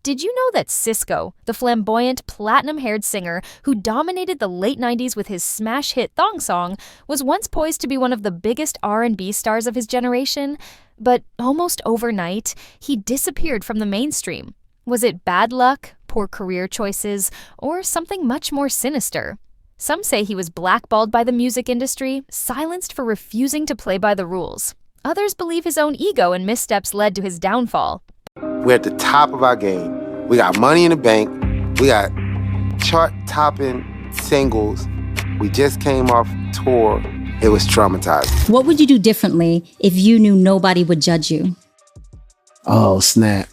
did you know that Sisqó, the flamboyant, platinum-haired singer who dominated the late 90s with his smash hit Thong Song, was once poised to be one of the biggest R&B stars of his generation? But almost overnight, he disappeared from the mainstream. Was it bad luck, poor career choices, or something much more sinister? Some say he was blackballed by the music industry, silenced for refusing to play by the rules. Others believe his own ego and missteps led to his downfall. We're at the top of our game. We got money in the bank. We got chart-topping singles. We just came off tour. It was traumatizing. What would you do differently if you knew nobody would judge you? Oh, snap.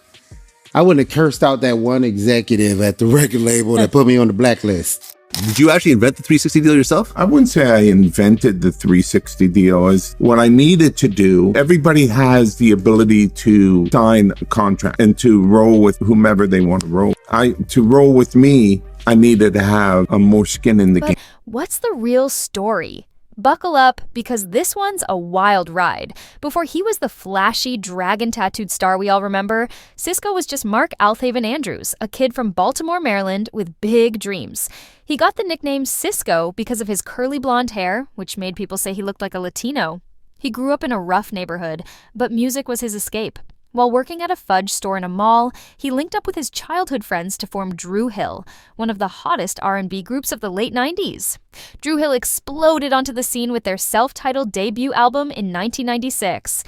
I wouldn't have cursed out that one executive at the record label that put me on the blacklist. Did you actually invent the 360 deal yourself? I wouldn't say I invented the 360 deal. Is what I needed to do. Everybody has the ability to sign a contract and to roll with whomever they want to roll. To roll with me, I needed to have more skin in the game. What's the real story? Buckle up, because this one's a wild ride. Before he was the flashy, dragon-tattooed star we all remember, Sisqó was just Mark Althavan Andrews, a kid from Baltimore, Maryland, with big dreams. He got the nickname Sisqó because of his curly blonde hair, which made people say he looked like a Latino. He grew up in a rough neighborhood, but music was his escape. While working at a fudge store in a mall, he linked up with his childhood friends to form Dru Hill, one of the hottest R&B groups of the late 90s. Dru Hill exploded onto the scene with their self-titled debut album in 1996.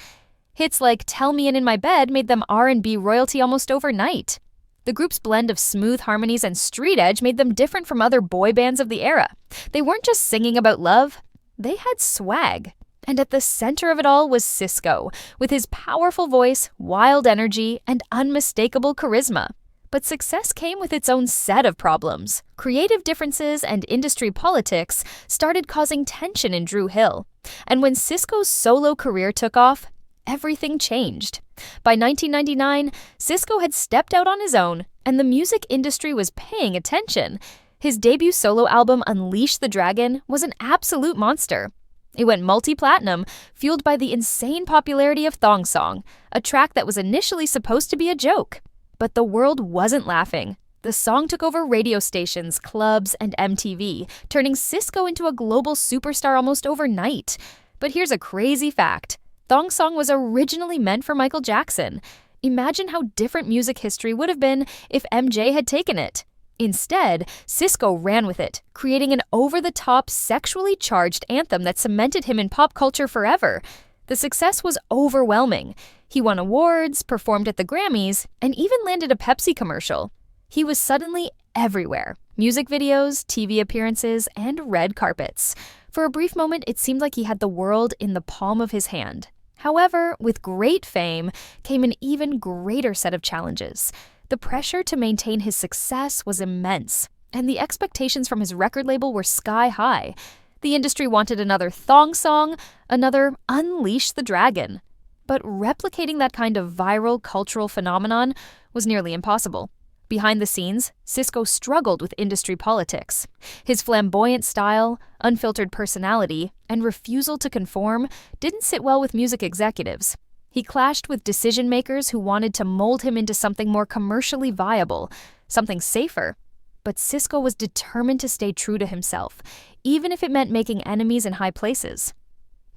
Hits like Tell Me In My Bed made them R&B royalty almost overnight. The group's blend of smooth harmonies and street edge made them different from other boy bands of the era. They weren't just singing about love, they had swag. And at the center of it all was Sisqó, with his powerful voice, wild energy, and unmistakable charisma. But success came with its own set of problems. Creative differences and industry politics started causing tension in Dru Hill. And when Sisqó's solo career took off, everything changed. By 1999, Sisqó had stepped out on his own, and the music industry was paying attention. His debut solo album, Unleash the Dragon, was an absolute monster. It went multi-platinum, fueled by the insane popularity of Thong Song, a track that was initially supposed to be a joke. But the world wasn't laughing. The song took over radio stations, clubs, and MTV, turning Sisqó into a global superstar almost overnight. But here's a crazy fact. Thong Song was originally meant for Michael Jackson. Imagine how different music history would have been if MJ had taken it. Instead, Sisqó ran with it, creating an over-the-top, sexually charged anthem that cemented him in pop culture forever. The success was overwhelming. He won awards, performed at the Grammys, and even landed a Pepsi commercial. He was suddenly everywhere. Music videos, TV appearances, and red carpets. For a brief moment, it seemed like he had the world in the palm of his hand. However, with great fame came an even greater set of challenges. The pressure to maintain his success was immense, and the expectations from his record label were sky high. The industry wanted another Thong Song, another Unleash the Dragon. But replicating that kind of viral cultural phenomenon was nearly impossible. Behind the scenes, Sisqó struggled with industry politics. His flamboyant style, unfiltered personality, and refusal to conform didn't sit well with music executives. He clashed with decision-makers who wanted to mold him into something more commercially viable, something safer. But Sisqó was determined to stay true to himself, even if it meant making enemies in high places.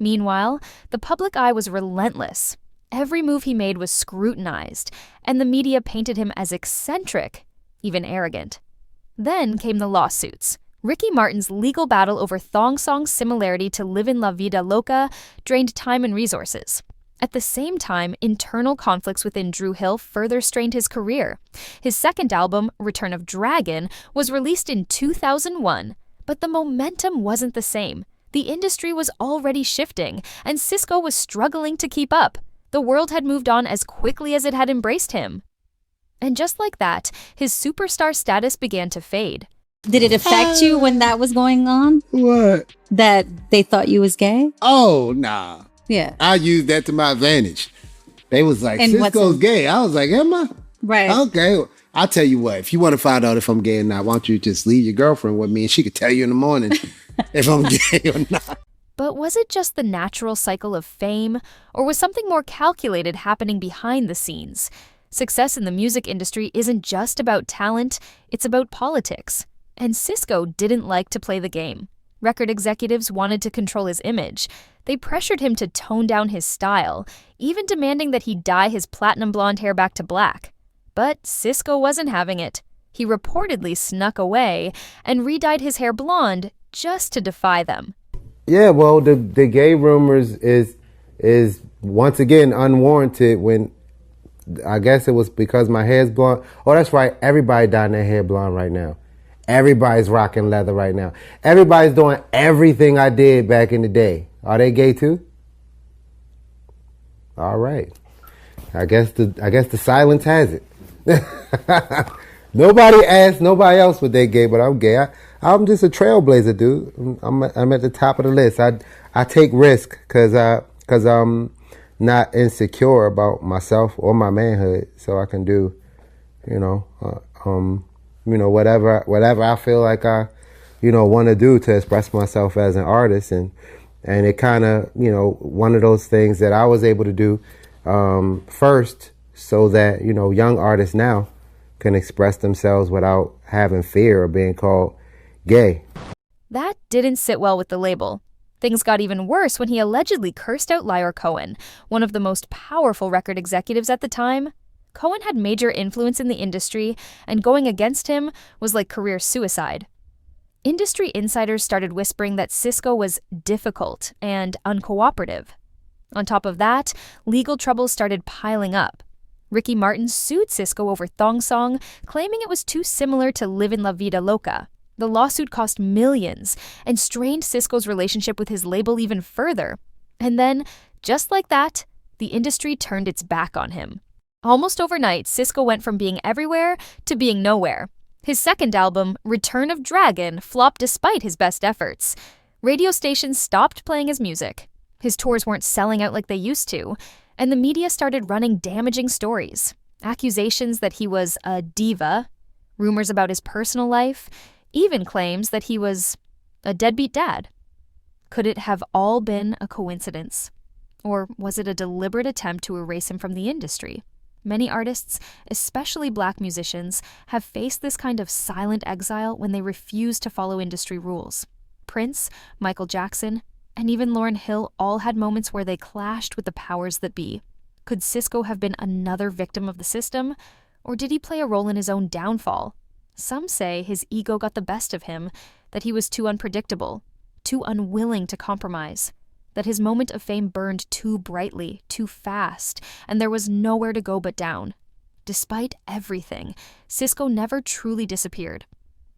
Meanwhile, the public eye was relentless. Every move he made was scrutinized, and the media painted him as eccentric, even arrogant. Then came the lawsuits. Ricky Martin's legal battle over Thong Song's similarity to Livin' La Vida Loca drained time and resources. At the same time, internal conflicts within Dru Hill further strained his career. His second album, Return of Dragon, was released in 2001, but the momentum wasn't the same. The industry was already shifting, and Sisqó was struggling to keep up. The world had moved on as quickly as it had embraced him. And just like that, his superstar status began to fade. Did it affect you when that was going on? What? That they thought you was gay? Oh, nah. Yeah. I used that to my advantage. They was like, And what's Sisqó's in- gay. I was like, am I? Right. Okay. I'll tell you what. If you want to find out if I'm gay or not, why don't you just leave your girlfriend with me and she could tell you in the morning if I'm gay or not. But was it just the natural cycle of fame, or was something more calculated happening behind the scenes? Success in the music industry isn't just about talent, it's about politics. And Sisqó didn't like to play the game. Record executives wanted to control his image. They pressured him to tone down his style, even demanding that he dye his platinum blonde hair back to black. But Sisqó wasn't having it. He reportedly snuck away and re-dyed his hair blonde just to defy them. Yeah, well, the gay rumors is once again unwarranted when I guess it was because my hair's blonde. Oh, that's right. Everybody dyeing their hair blonde right now. Everybody's rocking leather right now. Everybody's doing everything I did back in the day. Are they gay too? All right. I guess the silence has it. Nobody asked nobody else what they gay, but I'm gay. I'm just a trailblazer, dude. I'm at the top of the list. I take risk because I'm not insecure about myself or my manhood, so I can do, whatever I feel like I, want to do to express myself as an artist, and it kind of, one of those things that I was able to do first, so that young artists now can express themselves without having fear of being called gay. That didn't sit well with the label. Things got even worse when he allegedly cursed out Lyor Cohen, one of the most powerful record executives at the time. Cohen had major influence in the industry, and going against him was like career suicide. Industry insiders started whispering that Sisqó was difficult and uncooperative. On top of that, legal troubles started piling up. Ricky Martin sued Sisqó over Thong Song, claiming it was too similar to Livin' La Vida Loca. The lawsuit cost millions and strained Sisqó's relationship with his label even further. And then, just like that, the industry turned its back on him. Almost overnight, Sisqó went from being everywhere to being nowhere. His second album, Return of Dragon, flopped despite his best efforts. Radio stations stopped playing his music. His tours weren't selling out like they used to, and the media started running damaging stories. Accusations that he was a diva, rumors about his personal life, even claims that he was a deadbeat dad. Could it have all been a coincidence? Or was it a deliberate attempt to erase him from the industry? Many artists, especially black musicians, have faced this kind of silent exile when they refuse to follow industry rules. Prince, Michael Jackson, and even Lauryn Hill all had moments where they clashed with the powers that be. Could Sisqó have been another victim of the system, or did he play a role in his own downfall? Some say his ego got the best of him, that he was too unpredictable, too unwilling to compromise, that his moment of fame burned too brightly, too fast, and there was nowhere to go but down. Despite everything, Sisqó never truly disappeared.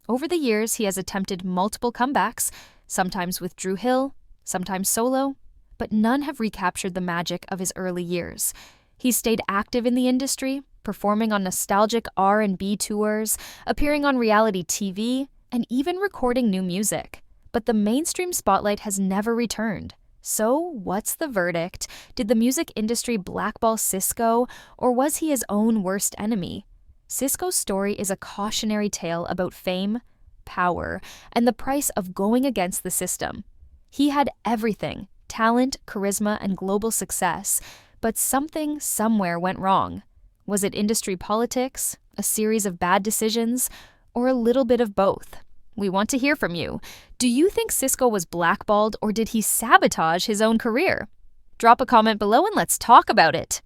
Over the years, he has attempted multiple comebacks, sometimes with Dru Hill, sometimes solo, but none have recaptured the magic of his early years. He's stayed active in the industry, performing on nostalgic R&B tours, appearing on reality TV, and even recording new music. But the mainstream spotlight has never returned. So, what's the verdict? Did the music industry blackball Sisqó, or was he his own worst enemy? Sisqó's story is a cautionary tale about fame, power, and the price of going against the system. He had everything: talent, charisma, and global success, but something somewhere went wrong. Was it industry politics, a series of bad decisions, or a little bit of both? We want to hear from you. Do you think Sisqó was blackballed, or did he sabotage his own career? Drop a comment below and let's talk about it.